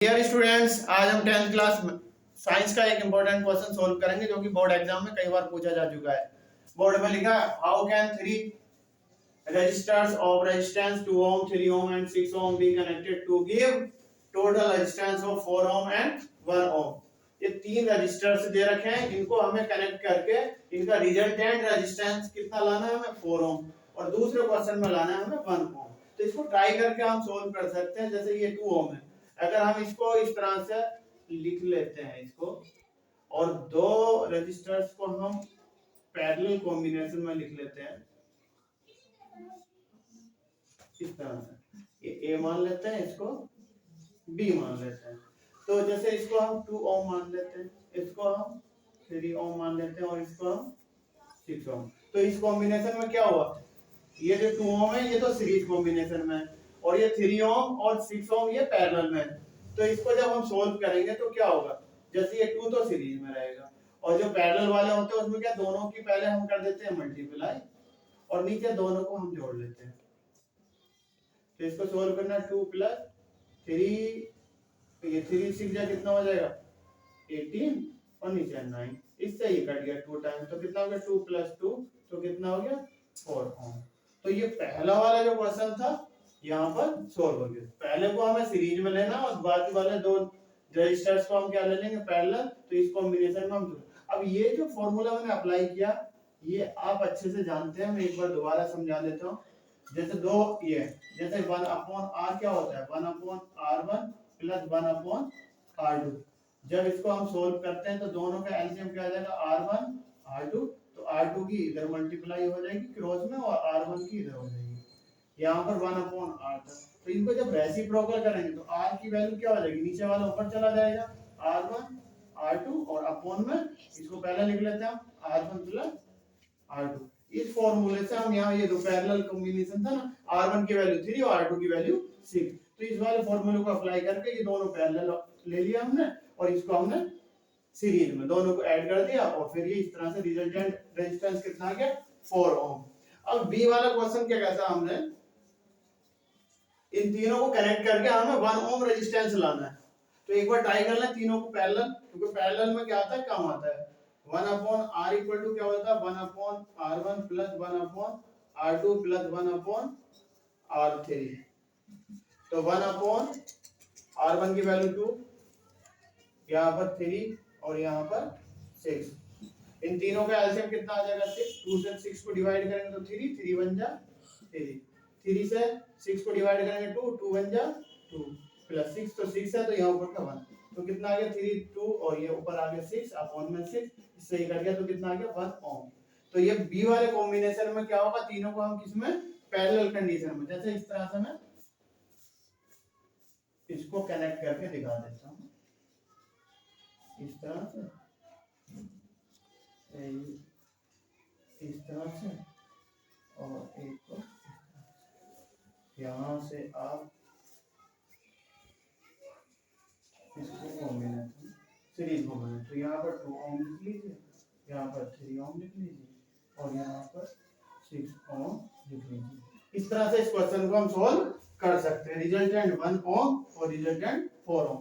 Dear students, आज हम 10th class science का एक इंपॉर्टेंट क्वेश्चन सॉल्व करेंगे जो कि बोर्ड एग्जाम में कई बार पूछा जा चुका है। बोर्ड में लिखा है how can three resistors of resistance 2 ohm, 3 ohm and 6 ohm be connected to give total resistance of 4 ohm and 1 ohm। ये तीन रेजिस्टर्स दे रखे हैं, इनको हमें कनेक्ट करके इनका रिजल्टेंट रेजिस्टेंस कितना लाना है हमें 4 ohm और दूसरे क्वेश्चन में लाना है हमें 1 ohm। तो इसको ट्राई करके हम सोल्व कर सकते हैं। जैसे ये 2 ohm है, अगर हम इसको इस तरह से लिख लेते हैं इसको, और दो रेजिस्टर्स को हम पैरेलल कॉम्बिनेशन में लिख लेते हैं इस तरह से, ये A मान लेते हैं, इसको B मान लेते हैं। तो जैसे इसको हम 2 ओम मान लेते हैं, इसको हम 3 ओम मान लेते हैं और इसको हम 6 ओम। तो इस कॉम्बिनेशन में क्या हुआ, ये जो 2 ओम है ये तो सीरीज कॉम्बिनेशन में है और ये 3 ओम और 6 ओम ये पैरेलल में है। तो इसको जब हम सोल्व करेंगे तो क्या होगा, जैसे ये 2 तो सीरीज में रहेगा और जो पैरेलल वाले होते हैं उसमें क्या दोनों की पहले हम कर देते हैं मल्टीप्लाई और नीचे दोनों को हम जोड़ लेते हैं। तो इसको सोल्व करना 2 प्लस 3, तो ये 3 6 जा कितना हो जाएगा 18 और नीचे 9, इससे ये कट गया 2 टाइम, तो कितना हो गया 2 प्लस 2 तो कितना हो गया 4 ओम। तो ये पहला वाला जो क्वेश्चन था यहाँ पर सोल्व हो गया। पहले को हमें सीरीज में लेना और बाकी वाले दो रेजिस्टर्स को हम क्या ले लेंगे पैरेलल, तो इस कॉम्बिनेशन में हम। अब ये जो फॉर्मूला मैंने अप्लाई किया ये आप अच्छे से जानते हैं, मैं एक बार दोबारा समझा देता हूँ। जैसे दो ये जैसे 1 अपॉन r क्या होता है 1 upon r1 plus 1 upon r2। जब इसको हम सोल्व करते हैं तो दोनों का एलसीएम क्या आ जाएगा r1 r2, तो r2 की इधर मल्टीप्लाई हो जाएगी क्रॉस में और r1 की इधर हो जाएगी, यहाँ पर 1 अपॉन r था। तो इनको जब रेसिप्रोकल करेंगे तो r की वैल्यू क्या हो जाएगी, नीचे वाला ऊपर चला जाएगा r1 r2 और अपॉन में इसको पहले लिख लेते हैं हम r1 प्लस r2। इस फॉर्मूले से हम यहाँ ये दो पैरेलल कॉम्बिनेशन था ना, r1 की वैल्यू 3 और r2 की वैल्यू 6, तो इस वाले फॉर्मूले को अप्लाई करके ये दोनों पैरेलल ले लिया हमने और इसको हमने सीरीज में दोनों को ऐड कर दिया और फिर ये इस तरह से रिजल्टेंट रेजिस्टेंस कितना आ गया 4 ओम। अब बी वाला क्वेश्चन क्या कहता है, हमने इन तीनों को कनेक्ट करके हमें 1 ओम रेजिस्टेंस लाना है। तो एक बार ट्राई कर लें तीनों को पैरेलल, क्योंकि पैरेलल में क्या आता है कम आता है। 1 अपॉन r इक्वल टू क्या होता है 1 upon r1 plus 1 upon r2 plus 1 upon r3। तो 1 अपॉन r1 की वैल्यू 2, यहाँ पर 3 और यहाँ पर 6, इन तीनों का एलसीएम कितना आ जाएगा 6। 2 से 6 को डिवाइड करेंगे तो 3 3 बन जा 3, 3 से 6 को डिवाइड करेंगे 2 2 बन जा 2 प्लस 6, तो 6 है तो यहाँ ऊपर का 1, तो कितना आ गया 3 2 और ये ऊपर आ गया 6 अपॉन में 6, इससे ही कर गया तो कितना आ गया 1 ओम। तो ये बी वाले कॉम्बिनेशन में क्या होगा, तीनों को हम किसमें पैरेलल कंडीशन में, जैसे इस तरह से मैं इसको कनेक्ट करके दिखा देता हूँ इस तरह से, इस तरह से और एक को यहाँ से आप इसको कॉम्बिनेशन सीरीज कॉम्बिनेशन, तो यहाँ पर 2 ओम लिख लीजिए, यहाँ पर 3 ओम लिख लीजिए और यहाँ पर 6 ओम लिख लीजिए। इस तरह से इस क्वेश्चन को हम सोल्व कर सकते हैं। रिजल्टेंट 1 ओम और रिजल्टेंट 4 ओम।